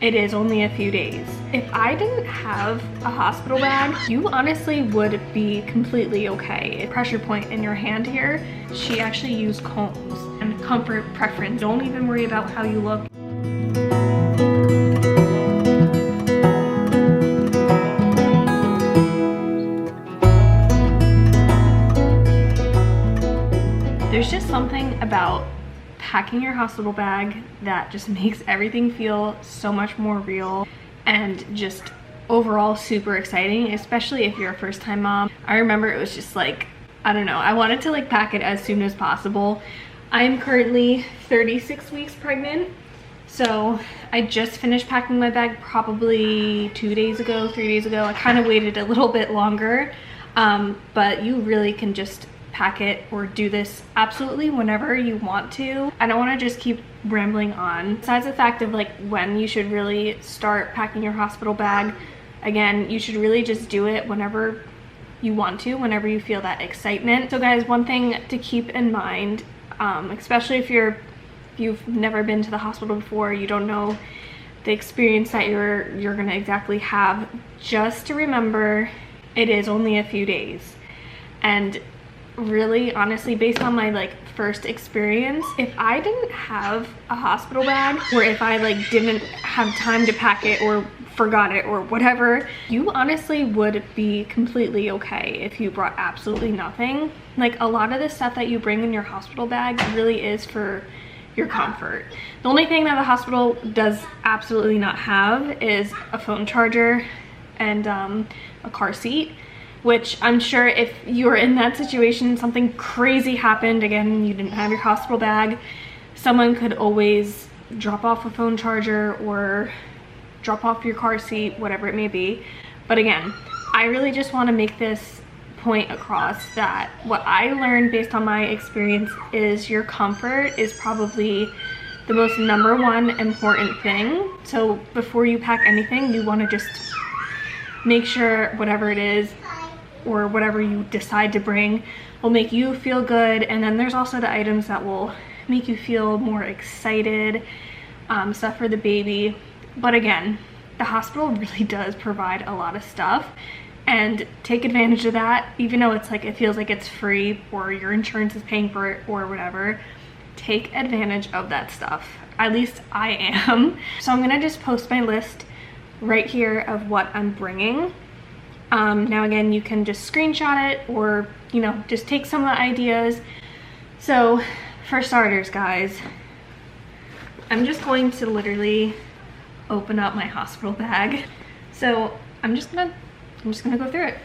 It is only a few days. If I didn't have a hospital bag, you honestly would be completely okay. Pressure point in your hand here, she actually used combs and comfort preference. Don't even worry about how you look. There's just something about packing your hospital bag that just makes everything feel so much more real and just overall super exciting, especially if you're a first-time mom. I remember it was just like, I don't know, I wanted to like pack it as soon as possible. I'm currently 36 weeks pregnant, so I just finished packing my bag probably 2 days ago, 3 days ago. I kind of waited a little bit longer, but you really can just pack it or do this absolutely whenever you want to. I don't want to just keep rambling on. Besides the fact of like when you should really start packing your hospital bag, again, you should really just do it whenever you want to, whenever you feel that excitement. So guys, one thing to keep in mind, especially if you've never been to the hospital before, you don't know the experience that you're gonna exactly have, just to remember it is only a few days. And really, honestly, based on my like first experience, if I didn't have a hospital bag, or if I like didn't have time to pack it or forgot it or whatever, you honestly would be completely okay if you brought absolutely nothing. Like, a lot of the stuff that you bring in your hospital bag really is for your comfort. The only thing that the hospital does absolutely not have is a phone charger and a car seat, which I'm sure if you were in that situation, something crazy happened, again, you didn't have your hospital bag, someone could always drop off a phone charger or drop off your car seat, whatever it may be. But again, I really just want to make this point across that what I learned based on my experience is your comfort is probably the most #1 important thing. So before you pack anything, you want to just make sure whatever it is or whatever you decide to bring will make you feel good. And then there's also the items that will make you feel more excited, stuff for the baby. But again, the hospital really does provide a lot of stuff, and take advantage of that. Even though it's like, it feels like it's free or your insurance is paying for it or whatever, take advantage of that stuff. At least I am. So I'm gonna just post my list right here of what I'm bringing. Now again, you can just screenshot it or, you know, just take some of the ideas. So for starters, guys, I'm just going to literally open up my hospital bag. So I'm just gonna go through it,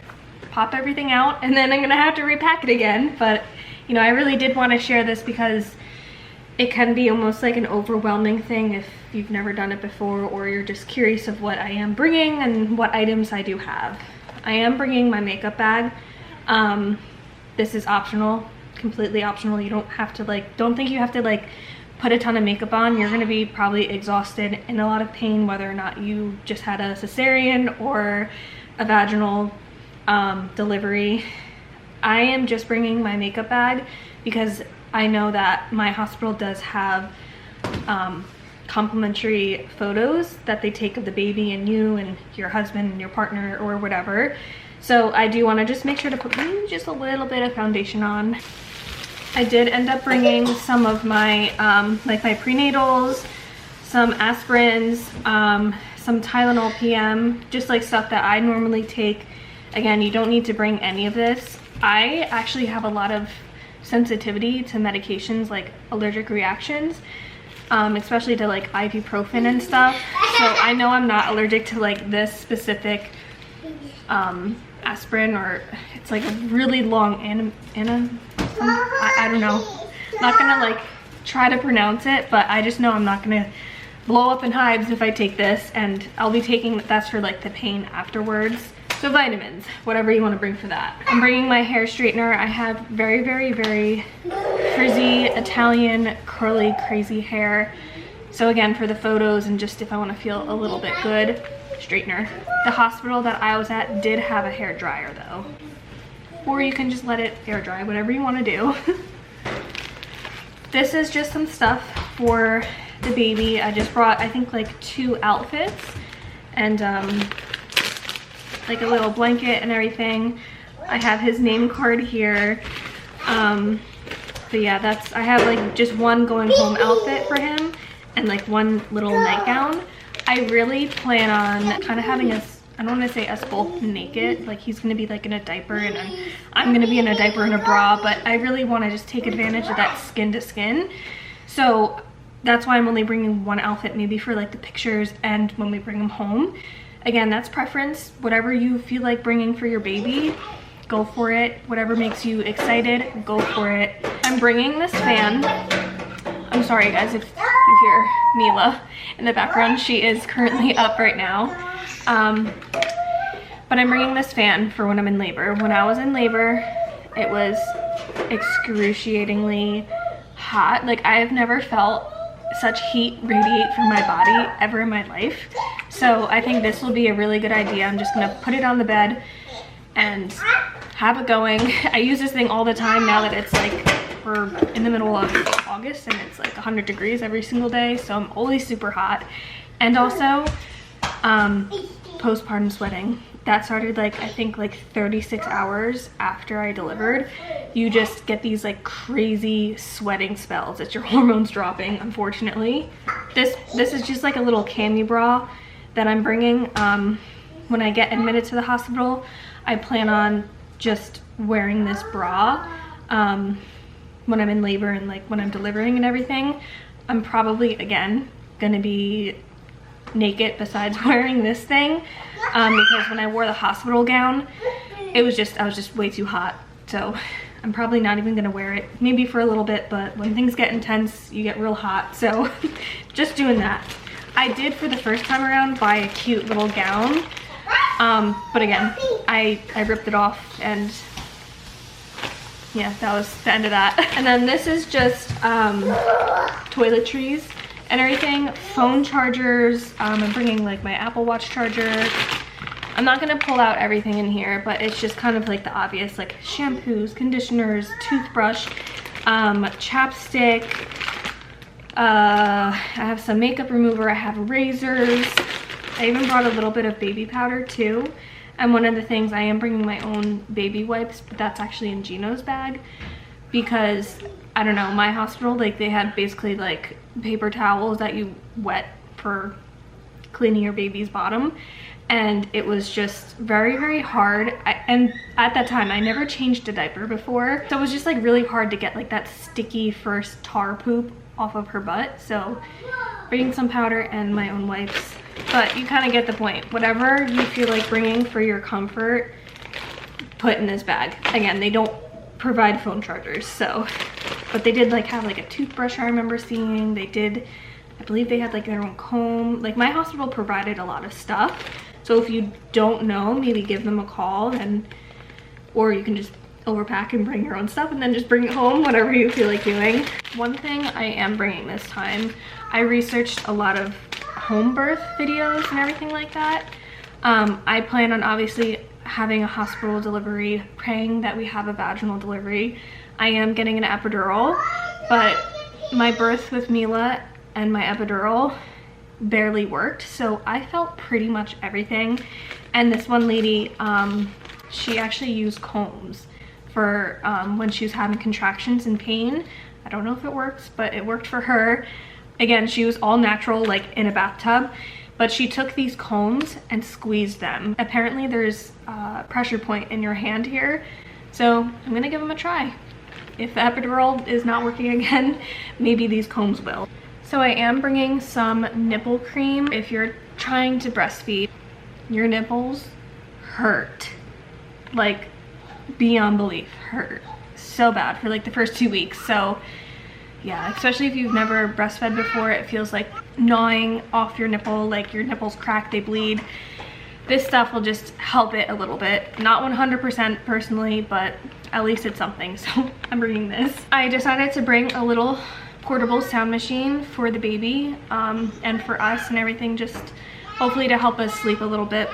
pop everything out, and then I'm gonna have to repack it again. But you know, I really did want to share this because it can be almost like an overwhelming thing if you've never done it before, or you're just curious of what I am bringing and what items I do have. I am bringing my makeup bag. This is optional, completely optional. You don't have to like, don't think you have to like put a ton of makeup on. You're gonna be probably exhausted, in a lot of pain, whether or not you just had a cesarean or a vaginal delivery. I am just bringing my makeup bag because I know that my hospital does have complimentary photos that they take of the baby and you and your husband and your partner or whatever. So I do want to just make sure to put just a little bit of foundation on. I did end up bringing some of my like my prenatals, some aspirins, some Tylenol PM, just like stuff that I normally take. Again, you don't need to bring any of this. I actually have a lot of sensitivity to medications, like allergic reactions, especially to like ibuprofen and stuff. So I know I'm not allergic to like this specific aspirin, or it's like a really long I don't know. I'm not gonna like try to pronounce it, but I just know I'm not gonna blow up in hives if I take this, and I'll be taking, that's for like the pain afterwards. So vitamins, whatever you want to bring for that. I'm bringing my hair straightener. I have very, very, very frizzy Italian curly crazy hair. So again, for the photos and just if I want to feel a little bit good, straightener. The hospital that I was at did have a hair dryer though. Or you can just let it air dry, whatever you want to do. This is just some stuff for the baby. I just brought, I think, like 2 outfits and like a little blanket and everything. I have his name card here. But yeah, I have like just one going home outfit for him and like one little nightgown. I really plan on kind of having us, I don't want to say us both naked, like he's going to be like in a diaper and I'm going to be in a diaper and a bra, but I really want to just take advantage of that skin to skin. So that's why I'm only bringing one outfit, maybe for like the pictures and when we bring him home. Again, that's preference. Whatever you feel like bringing for your baby, go for it. Whatever makes you excited, go for it. I'm bringing this fan. I'm sorry guys if you hear Mila in the background. She is currently up right now. But I'm bringing this fan for when I'm in labor. When I was in labor, it was excruciatingly hot. Like, I have never felt such heat radiate from my body ever in my life. So I think this will be a really good idea. I'm just gonna put it on the bed and have it going. I use this thing all the time now that it's like we're in the middle of August and it's like 100 degrees every single day, so I'm always super hot. And also postpartum sweating, that started like I think like 36 hours after I delivered. You just get these like crazy sweating spells. It's your hormones dropping, unfortunately. This is just like a little cami bra that I'm bringing. When I get admitted to the hospital, I plan on just wearing this bra when I'm in labor and like when I'm delivering and everything. I'm probably again gonna be naked besides wearing this thing, because when I wore the hospital gown, I was just way too hot. So I'm probably not even gonna wear it, maybe for a little bit, but when things get intense, you get real hot. So just doing that. I did, for the first time around, buy a cute little gown. But again, I ripped it off, and yeah, that was the end of that. And then this is just toiletries and everything, phone chargers. I'm bringing like my Apple Watch charger. I'm not gonna pull out everything in here, but it's just kind of like the obvious, like shampoos, conditioners, toothbrush, chapstick. I have some makeup remover. I have razors. I even brought a little bit of baby powder too. And one of the things, I am bringing my own baby wipes, but that's actually in Gino's bag, because I don't know, my hospital, like they had basically like paper towels that you wet for cleaning your baby's bottom, and it was just very, very hard. And at that time I never changed a diaper before, so it was just like really hard to get like that sticky first tar poop off of her butt. So bringing some powder and my own wipes. But you kind of get the point. Whatever you feel like bringing for your comfort, put in this bag. Again, they don't provide phone chargers, so, but they did like have like a toothbrush. I remember seeing they did, I believe they had like their own comb. Like, my hospital provided a lot of stuff, so if you don't know, maybe give them a call, and or you can just overpack and bring your own stuff and then just bring it home, whatever you feel like doing. One thing I am bringing this time, I researched a lot of home birth videos and everything like that. I plan on obviously having a hospital delivery, praying that we have a vaginal delivery. I am getting an epidural, but my birth with Mila and my epidural barely worked, so I felt pretty much everything. And this one lady, she actually used combs for when she was having contractions and pain. I don't know if it works, but it worked for her. Again, she was all natural, like in a bathtub, but she took these combs and squeezed them. Apparently there's a pressure point in your hand here, so I'm gonna give them a try. If the epidural is not working again, maybe these combs will. So I am bringing some nipple cream. If you're trying to breastfeed, your nipples hurt, like beyond belief, hurt so bad for like the first 2 weeks. So yeah, especially if you've never breastfed before, it feels like gnawing off your nipple, like your nipples crack, they bleed. This stuff will just help it a little bit. Not 100% personally, but at least it's something, so I'm bringing this. I decided to bring a little portable sound machine for the baby and for us and everything, just hopefully to help us sleep a little bit.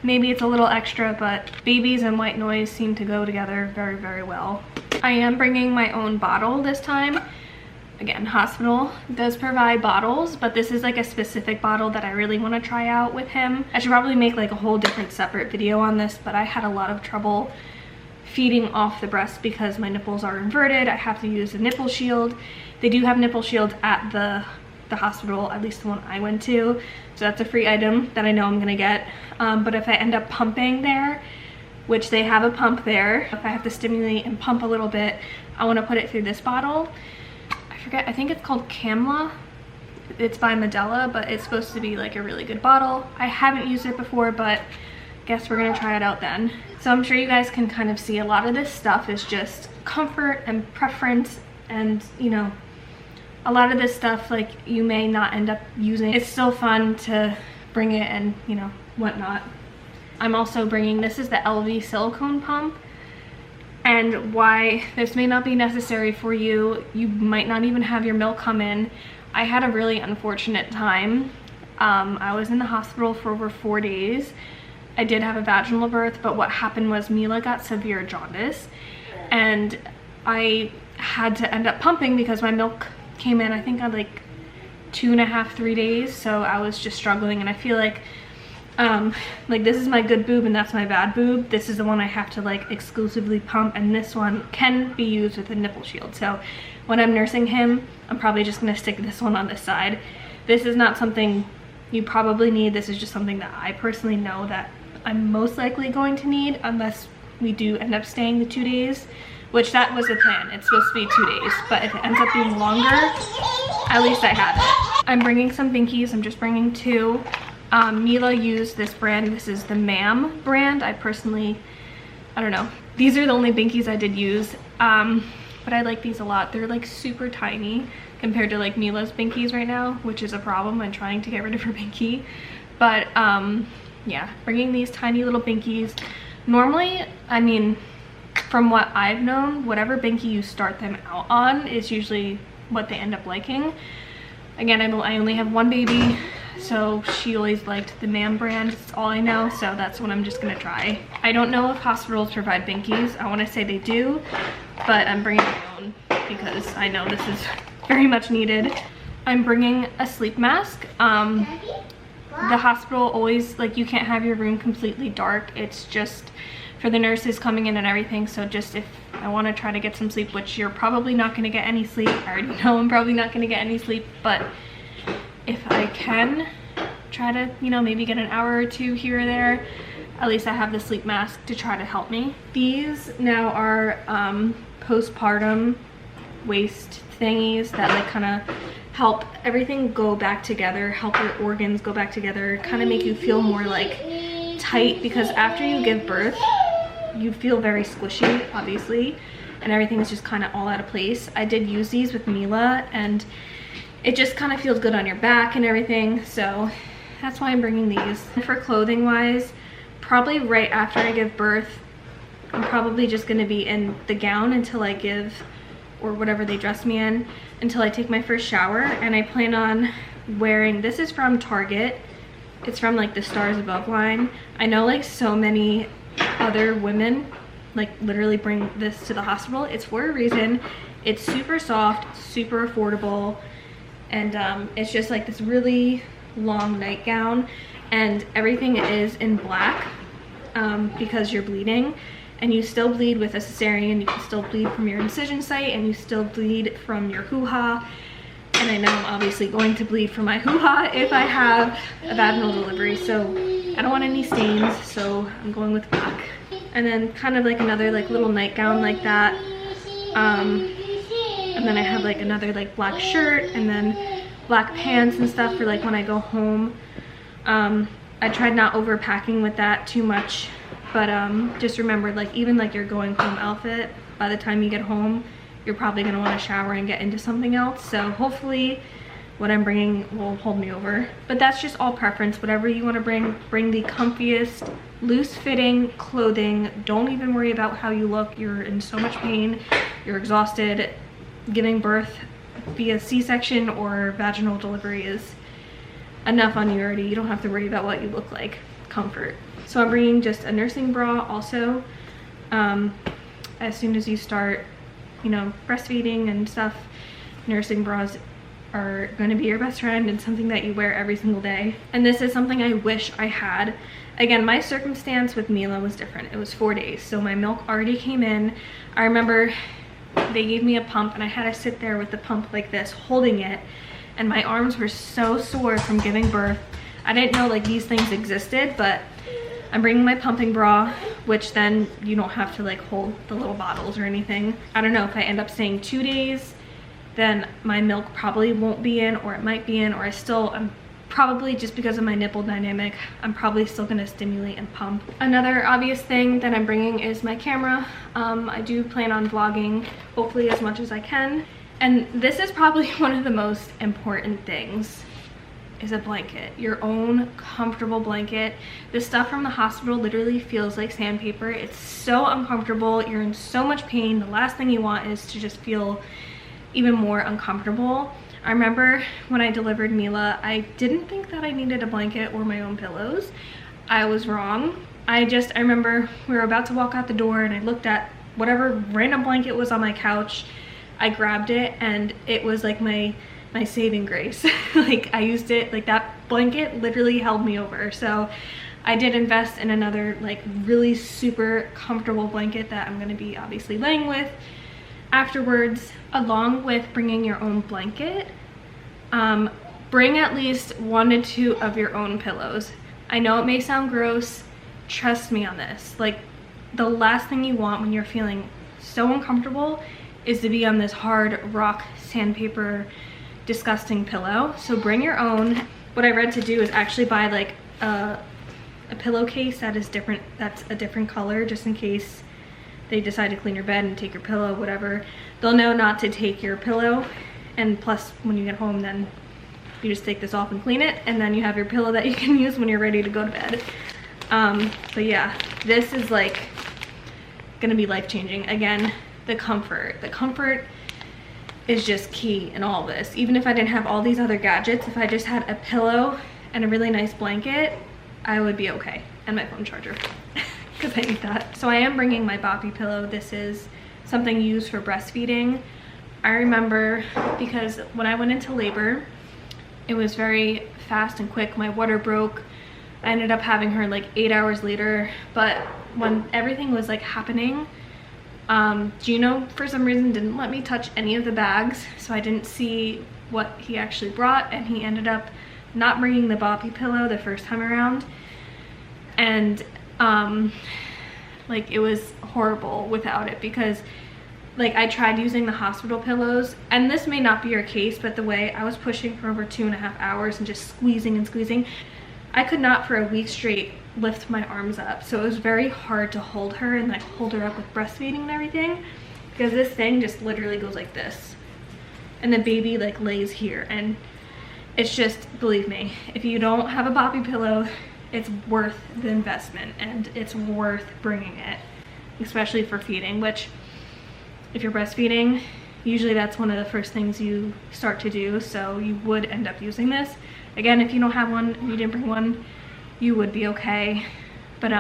Maybe it's a little extra, but babies and white noise seem to go together very, very well. I am bringing my own bottle this time. Again, hospital does provide bottles, but this is like a specific bottle that I really want to try out with him. I should probably make like a whole different separate video on this, but I had a lot of trouble feeding off the breast because my nipples are inverted. I have to use a nipple shield. They do have nipple shields at the hospital, at least the one I went to, so that's a free item that I know I'm gonna get. But if I end up pumping there, which they have a pump there, if I have to stimulate and pump a little bit, I want to put it through this bottle. I forget, I think it's called Camla. It's by Medela, but it's supposed to be like a really good bottle. I haven't used it before, but guess we're gonna try it out then. So I'm sure you guys can kind of see a lot of this stuff is just comfort and preference, and you know, a lot of this stuff like you may not end up using. It's still fun to bring it and you know whatnot. I'm also bringing, this is the LV silicone pump, and why this may not be necessary for you, you might not even have your milk come in. I had a really unfortunate time. I was in the hospital for over 4 days. I did have a vaginal birth, but what happened was Mila got severe jaundice and I had to end up pumping because my milk came in, I think on like 2.5, 3 days. So I was just struggling, and I feel like this is my good boob and that's my bad boob. This is the one I have to like exclusively pump, and this one can be used with a nipple shield. So when I'm nursing him, I'm probably just gonna stick this one on this side. This is not something you probably need. This is just something that I personally know that I'm most likely going to need, unless we do end up staying the 2 days, which that was the plan. It's supposed to be 2 days, but if it ends up being longer, at least I have it. I'm bringing some binkies. I'm just bringing 2. Mila used this brand. This is the Ma'am brand. I don't know. These are the only binkies I did use, but I like these a lot. They're like super tiny compared to like Mila's binkies right now, which is a problem. I'm trying to get rid of her binky, but yeah, bringing these tiny little binkies. Normally, I mean, from what I've known, whatever binky you start them out on is usually what they end up liking. Again, I only have one baby, so she always liked the Ma'am brand. It's all I know, so that's what I'm just gonna try. I don't know if hospitals provide binkies. I want to say they do, but I'm bringing my own because I know this is very much needed. I'm bringing a sleep mask. The hospital always, like, you can't have your room completely dark. It's just for the nurses coming in and everything. So just if I want to try to get some sleep, which you're probably not going to get any sleep. I already know I'm probably not going to get any sleep, but if I can try to, you know, maybe get an hour or 2 here or there, at least I have the sleep mask to try to help me. These now are postpartum waist thingies that like kind of help everything go back together, help your organs go back together, kind of make you feel more like tight, because after you give birth you feel very squishy, obviously, and everything's just kind of all out of place. I did use these with Mila and it just kind of feels good on your back and everything, so that's why I'm bringing these. For clothing wise, probably right after I give birth, I'm probably just going to be in the gown until I give, or whatever they dress me in, until I take my first shower. And I plan on wearing, this is from Target, it's from like the Stars Above line. I know like so many other women like literally bring this to the hospital. It's for a reason. It's super soft, super affordable, and it's just like this really long nightgown, and everything is in black because you're bleeding, and you still bleed with a cesarean, you can still bleed from your incision site, and you still bleed from your hoo-ha. And I know I'm obviously going to bleed from my hoo-ha if I have a vaginal delivery, so I don't want any stains, so I'm going with black. And then kind of like another like little nightgown like that. And then I have like another like black shirt, and then black pants and stuff for like when I go home. I tried not overpacking with that too much, but just remember, like, even like your going home outfit, by the time you get home you're probably going to want to shower and get into something else, so hopefully what I'm bringing will hold me over. But that's just all preference. Whatever you want to bring the comfiest, loose fitting clothing. Don't even worry about how you look. You're in so much pain, you're exhausted. Giving birth via C-section or vaginal delivery is enough on you already. You don't have to worry about what you look like. Comfort. So I'm bringing just a nursing bra also. As soon as you start, you know, breastfeeding and stuff, nursing bras are going to be your best friend and something that you wear every single day. And this is something I wish I had. Again, my circumstance with Mila was different. It was 4 days, so my milk already came in. I remember they gave me a pump and I had to sit there with the pump like this, holding it, and my arms were so sore from giving birth. I didn't know like these things existed, but I'm bringing my pumping bra, which then you don't have to like hold the little bottles or anything. I don't know if I end up staying 2 days, then my milk probably won't be in, or it might be in, or I'm probably, just because of my nipple dynamic, I'm probably still gonna stimulate and pump. Another obvious thing that I'm bringing is my camera. I do plan on vlogging, hopefully as much as I can. And this is probably one of the most important things, is a blanket, your own comfortable blanket. This stuff from the hospital literally feels like sandpaper. It's so uncomfortable, you're in so much pain. The last thing you want is to just feel even more uncomfortable. I remember when I delivered Mila, I didn't think that I needed a blanket or my own pillows. I was wrong. I remember we were about to walk out the door and I looked at whatever random blanket was on my couch. I grabbed it and it was like my saving grace. Like I used it, like that blanket literally held me over. So I did invest in another like really super comfortable blanket that I'm gonna be obviously laying with afterwards. Along with bringing your own blanket, bring at least 1 to 2 of your own pillows. I know it may sound gross, trust me on this. Like the last thing you want when you're feeling so uncomfortable is to be on this hard rock sandpaper disgusting pillow. So bring your own. What I read to do is actually buy like a pillowcase that is different, that's a different color, just in case they decide to clean your bed and take your pillow, whatever. They'll know not to take your pillow. And plus, when you get home, then you just take this off and clean it, and then you have your pillow that you can use when you're ready to go to bed. But yeah, this is like gonna be life-changing. Again, the comfort is just key in all this. Even if I didn't have all these other gadgets, if I just had a pillow and a really nice blanket, I would be okay. And my phone charger, because I need that. So I am bringing my boppy pillow. This is something used for breastfeeding. I remember because when I went into labor, it was very fast and quick. My water broke. I ended up having her like 8 hours later. But when everything was like happening, Gino for some reason didn't let me touch any of the bags, so I didn't see what he actually brought, and he ended up not bringing the boppy pillow the first time around. And like it was horrible without it, because like I tried using the hospital pillows, and this may not be your case, but the way I was pushing for over 2.5 hours and just squeezing and squeezing, I could not for a week straight lift my arms up. So it was very hard to hold her and like hold her up with breastfeeding and everything, because this thing just literally goes like this and the baby like lays here. And it's just, believe me, if you don't have a boppy pillow, it's worth the investment, and it's worth bringing it, especially for feeding, which if you're breastfeeding, usually that's one of the first things you start to do, so you would end up using this. Again, if you don't have one, if you didn't bring one, you would be okay. But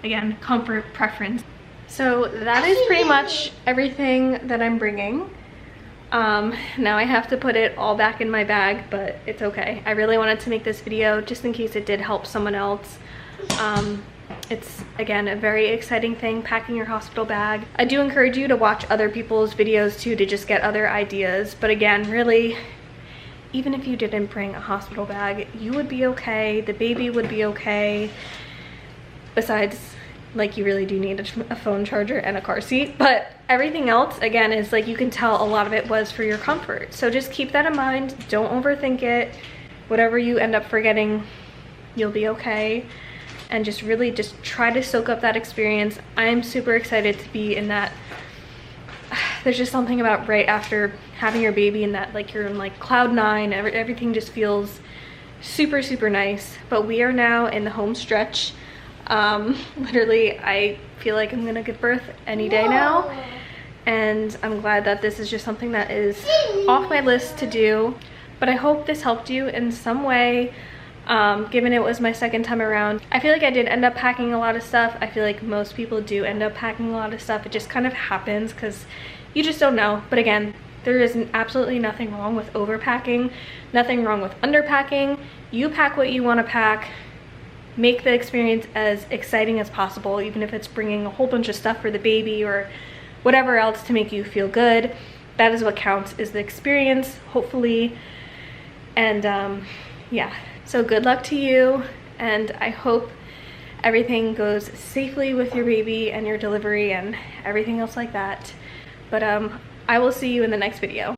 again, comfort, preference. So that is pretty much everything that I'm bringing. Now I have to put it all back in my bag, but it's okay. I really wanted to make this video just in case it did help someone else. It's, again, a very exciting thing, packing your hospital bag. I do encourage you to watch other people's videos too, to just get other ideas. But again, really, even if you didn't bring a hospital bag, you would be okay. The baby would be okay. Besides, like, you really do need a phone charger and a car seat. But everything else, again, is like, you can tell a lot of it was for your comfort. So just keep that in mind. Don't overthink it. Whatever you end up forgetting, you'll be okay. And just really just try to soak up that experience. I'm super excited to be in that. There's just something about right after having your baby and that, like, you're in like cloud 9, everything just feels super, super nice. But we are now in the home stretch. Literally, I feel like I'm gonna give birth any day now. And I'm glad that this is just something that is off my list to do. But I hope this helped you in some way. Given it was my second time around, I feel like I did end up packing a lot of stuff. I feel like most people do end up packing a lot of stuff. It just kind of happens because you just don't know. But again, There is absolutely nothing wrong with overpacking, nothing wrong with underpacking. You pack what you want to pack. Make the experience as exciting as possible, even if it's bringing a whole bunch of stuff for the baby or whatever else to make you feel good. That is what counts, is the experience, hopefully. And yeah, so good luck to you, and I hope everything goes safely with your baby and your delivery and everything else like that. But I will see you in the next video.